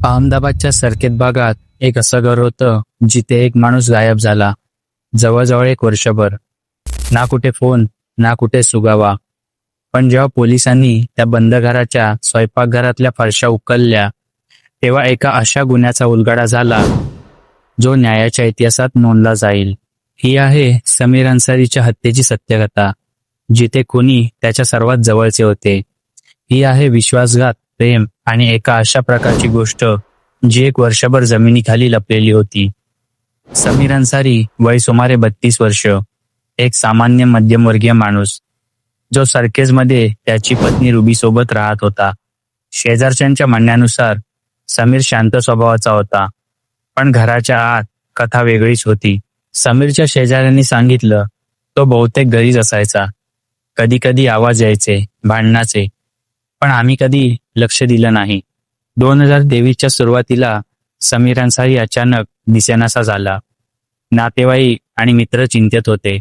अहमदाबादच्या सरकेत भागात एक असं घर होतं जिथे एक माणूस गायब झाला. जवळजवळ एक वर्षभर. ना कुठे फोन, ना कुठे सुगावा. पण जेव्हा पोलिसांनी त्या बंद घराच्या स्वयंपाकघरातल्या फरशा उकलल्या, तेव्हा एका अशा गुन्ह्याचा उलगडा झाला जो न्यायाच्या इतिहासात नोंदला जाईल. ही आहे समीर अन्सारीच्या हत्येची सत्यकथा, जिथे खुनी त्याच्या सर्वात जवळचे होते. ही आहे विश्वासघात, प्रेम आणि एका अशा प्रकारची गोष्ट जी एक वर्षभर जमिनीखाली लपलेली होती. समीर अन्सारी, वय सुमारे 32 वर्ष, एक सामान्य मध्यमवर्गीय माणूस जो सरकेजमध्ये त्याची पत्नी रुबी सोबत राहत होता. शेजारच्यांच्या म्हणण्यानुसार समीर शांत स्वभावाचा होता, पण घराच्या आत कथा वेगळीच होती. समीरच्या शेजाऱ्यांनी सांगितलं, तो बहुतेक घरीच असायचा. कधी कधी आवाज यायचे भांडणाचे, पण आम्ही कधी लक्ष दिलं नाही. 2023च्या सुरुवातीला समीर अन्सारी अचानक दिसेनासा झाला. नातेवाईक आणि मित्र चिंतेत होते,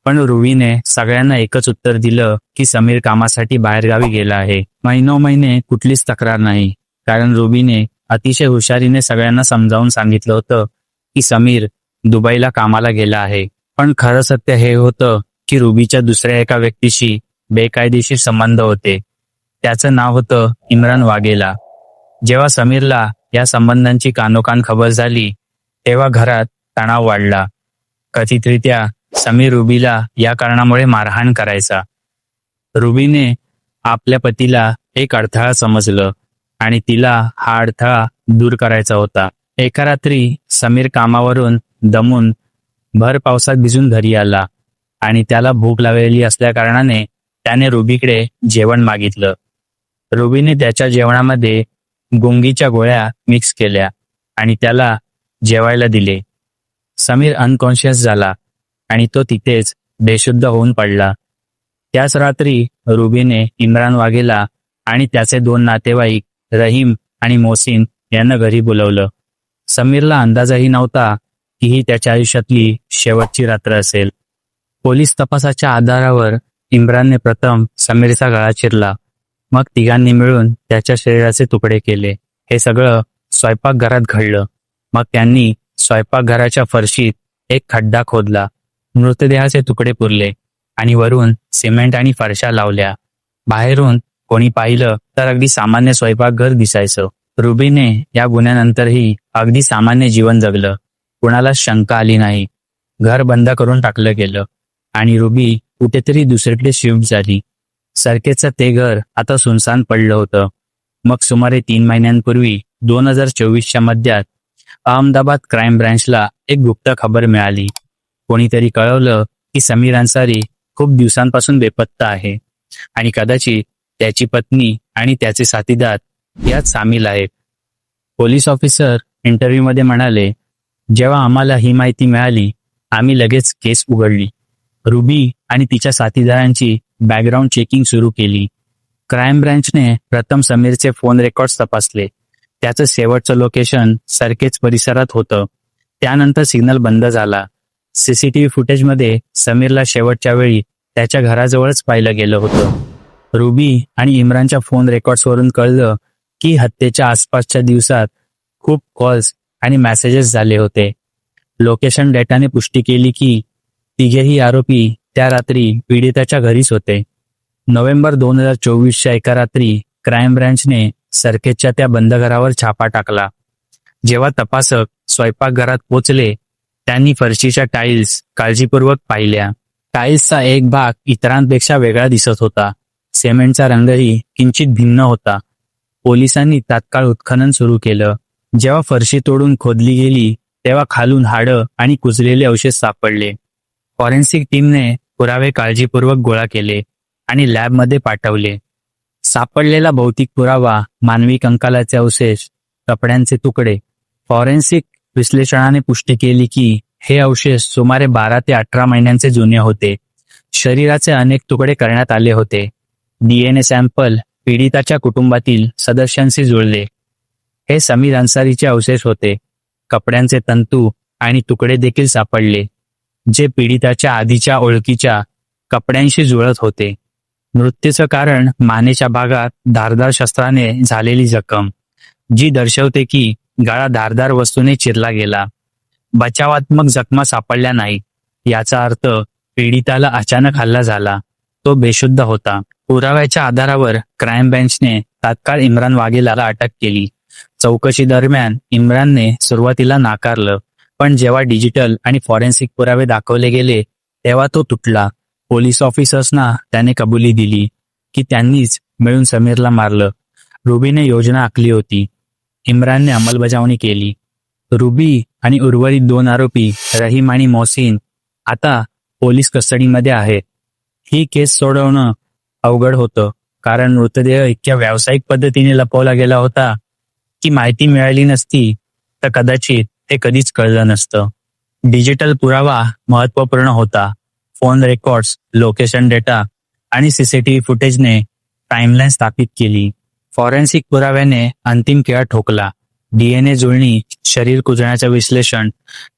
पण रुबीने सगळ्यांना एकच उत्तर दिलं की समीर कामासाठी बाहेरगावी गेला आहे. महिनोमहिने कुठलीच तक्रार नाही, कारण रुबीने अतिशय हुशारीने सगळ्यांना समजावून सांगितलं होतं की समीर दुबईला कामाला गेला आहे. पण खरं सत्य हे होतं की रुबीच्या दुसऱ्या एका व्यक्तीशी बेकायदेशीर संबंध होते. त्याचं नाव होतं इम्रान वाघेला. जेव्हा समीरला या संबंधांची कानोकान खबर झाली, तेव्हा घरात तणाव वाढला. कथितरित्या समीर रुबीला या कारणामुळे मारहाण करायचा. रुबीने आपल्या पतीला एक अडथळा समजलं आणि तिला हा अडथळा दूर करायचा होता. एका रात्री समीर कामावरून दमून भर पावसात भिजून घरी आला आणि त्याला भूक लागलेली असल्या कारणाने त्याने रुबीकडे जेवण मागितलं. रुबीने त्याच्या जेवणामध्ये गुंगीच्या गोळ्या मिक्स केल्या आणि त्याला जेवायला दिले. समीर अनकॉन्शियस झाला आणि तो तिथेच बेशुद्ध होऊन पडला. त्याच रात्री रुबीने इम्रान वाघेला आणि त्याचे 2 नातेवाईक रहीम आणि मोहसिन यांना घरी बोलवलं. समीरला अंदाजही नव्हता की ही त्याच्या आयुष्यातली शेवटची रात्र असेल. पोलीस तपासाच्या आधारावर इम्रानने प्रथम समीरचा गळा चिरला, मग तिघांनी मिळून त्याच्या शरीराचे तुकडे केले. हे सगळं स्वयंपाकघरात घडलं. मग त्यांनी स्वयंपाकघराच्या फरशीत एक खड्डा खोदला, मृतदेहाचे तुकडे पुरले आणि वरून सिमेंट आणि फरशा लावल्या. बाहेरून कोणी पाहिलं तर अगदी सामान्य स्वयंपाकघर दिसायचं. रुबीने या गुन्ह्यानंतरही अगदी सामान्य जीवन जगलं. कुणाला शंका आली नाही. घर बंद करून टाकलं गेलं आणि रुबी कुठेतरी दुसरीकडे शिफ्ट झाली. सरकेचं ते घर आता सुनसान पडलं होतं. मग सुमारे 3 महिन्यांपूर्वी 2024च्या मध्यात अहमदाबाद क्राईम ब्रँचला एक गुप्त खबर मिळाली. कोणीतरी कळवलं की समीर अन्सारी खूप दिवसांपासून बेपत्ता आहे आणि कदाचित त्याची पत्नी आणि त्याचे साथीदार यात सामील आहेत. पोलीस ऑफिसर इंटरव्ह्यूमध्ये म्हणाले, जेव्हा आम्हाला ही माहिती मिळाली, आम्ही लगेच केस उघडली. रुबी आणि तिच्या साथीदारांची बॅकग्राऊंड चेकिंग सुरू केली. क्राईम ब्रँचने प्रथम समीरचे फोन रेकॉर्ड्स तपासले. त्याचं शेवटचं लोकेशन सरकेज परिसरात होतं. त्यानंतर सिग्नल बंद झाला. सीसीटीव्ही फुटेजमध्ये समीरला शेवटच्या वेळी त्याच्या घराजवळच पाहिलं गेलं होतं. रुबी आणि इम्रानच्या फोन रेकॉर्ड्सवरून कळलं की हत्येच्या आसपासच्या दिवसात खूप कॉल्स आणि मेसेजेस झाले होते. लोकेशन डेटाने पुष्टी केली की तिघेही आरोपी त्या रात्री पीडिताच्या घरीच होते. नोव्हेंबर 2024च्या एका रात्री क्राईम ब्रँचने सरकेजच्या त्या बंद घरावर छापा टाकला. जेव्हा तपासक स्वयंपाकघरात पोचले, त्यांनी फरशीच्या टाईल्स काळजीपूर्वक पाहिल्या. टाईल्सचा एक भाग इतरांपेक्षा वेगळा दिसत होता. सिमेंटचा रंगही किंचित भिन्न होता. पोलिसांनी तात्काळ उत्खनन सुरू केलं. जेव्हा फरशी तोडून खोदली गेली, तेव्हा खालून हाडं आणि कुजलेले अवशेष सापडले. फॉरेन्सिक टीमने पुरावे काळजीपूर्वक गोळा केले आणि लॅबमध्ये पाठवले. सापडलेला भौतिक पुरावा मानवी कंकालाचे अवशेष, कपड्यांचे तुकडे. फॉरेन्सिक विश्लेषणाने पुष्टी केली की हे अवशेष सुमारे 12 ते 18 महिन्यांचे जुने होते. शरीराचे अनेक तुकडे करण्यात आले होते. DNA सॅम्पल पीडिताच्या कुटुंबातील सदस्यांशी जुळले. हे समीर अन्सारीचे अवशेष होते. कपड्यांचे तंतू आणि तुकडे देखील सापडले, जे पीडिताच्या आधीच्या ओळखीच्या कपड्यांशी जुळत होते. मृत्यूचं कारण मानेच्या भागात धारदार शस्त्राने झालेली जखम. जी दर्शवते की गळा धारदार वस्तूने चिरला गेला. बचावात्मक जखमा सापडल्या नाहीत. याचा अर्थ पीडिताला अचानक हल्ला झाला. तो बेशुद्ध होता. पुराव्याच्या आधारावर क्राईम बेंचने तात्काळ इम्रान वाघेला अटक केली. चौकशी दरम्यान इम्रानने सुरुवातीला नाकारलं, पण जेव्हा डिजिटल आणि फॉरेन्सिक पुरावे दाखवले गेले तेव्हा तो तुटला. पोलीस ऑफिसर्सना त्याने कबुली दिली की त्यांनीच मिळून समीरला मारलं. रुबीने योजना आखली होती. इम्रानने अंमलबजावणी केली. रुबी आणि उर्वरित 2 आरोपी रहीम आणि मोहसिन आता पोलीस कस्टडीमध्ये आहेत. ही केस सोडवणं अवघड होतं, कारण मृतदेह इतक्या व्यावसायिक पद्धतीने लपवला गेला होता की माहिती मिळाली नसती तर कदाचित ते कधीच कळलं नसतं. डिजिटल पुरावा महत्त्वपूर्ण होता. फोन रेकॉर्ड्स, लोकेशन डेटा आणि सीसीटीव्ही फुटेजने टाइमलाईन स्थापित केली. फॉरेन्सिक पुराव्याने अंतिम खेळ ठोकला. डीएनए जुळणी, शरीर कुजण्याचं विश्लेषण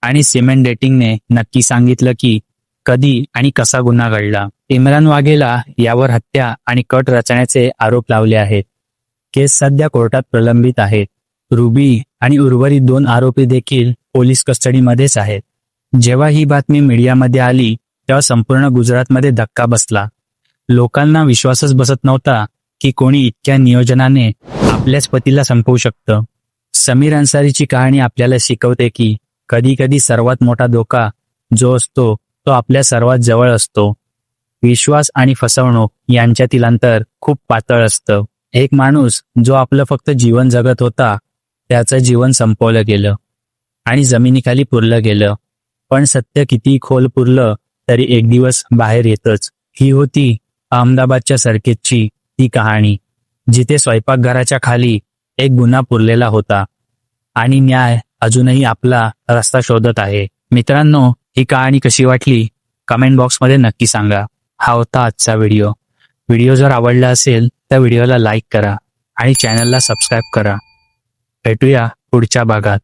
आणि सिमेंट डेटिंगने नक्की सांगितलं की कधी आणि कसा गुन्हा घडला. इम्रान वाघेला यावर हत्या आणि कट रचण्याचे आरोप लावले आहेत. केस सध्या कोर्टात प्रलंबित आहेत. रुबी आणि उर्वरित 2 आरोपी देखील पोलीस कस्टडीमध्येच आहेत. जेव्हा ही बातमी मीडियामध्ये आली तेव्हा संपूर्ण गुजरातमध्ये धक्का बसला. लोकांना विश्वासच बसत नव्हता की कोणी इतक्या नियोजनाने आपल्याच पतीला संपवू शकतं. समीर अन्सारीची कहाणी आपल्याला शिकवते की कधी कधी सर्वात मोठा धोका जो असतो तो आपल्या सर्वात जवळ असतो. विश्वास आणि फसवणूक यांच्यातील अंतर खूप पातळ असतं. एक माणूस जो आपलं फक्त जीवन जगत होता त्याचं जीवन संपवलं गेलं आणि जमिनीखाली पुरलं गेलं. पण सत्य किती खोल पुरलं तरी एक दिवस बाहेर येतच. ही होती अहमदाबादच्या सर्किटची ती कहाणी, जिथे स्वयंपाकघराच्या खाली एक गुन्हा पुरलेला होता आणि न्याय अजूनही आपला रस्ता शोधत आहे. मित्रांनो, ही कहाणी कशी वाटली कमेंट बॉक्समध्ये नक्की सांगा. हा होता आजचा व्हिडिओ. व्हिडिओ जर आवडला असेल तर व्हिडिओला लाईक करा आणि चॅनलला सबस्क्राईब करा. भेटूया पुढच्या भागात.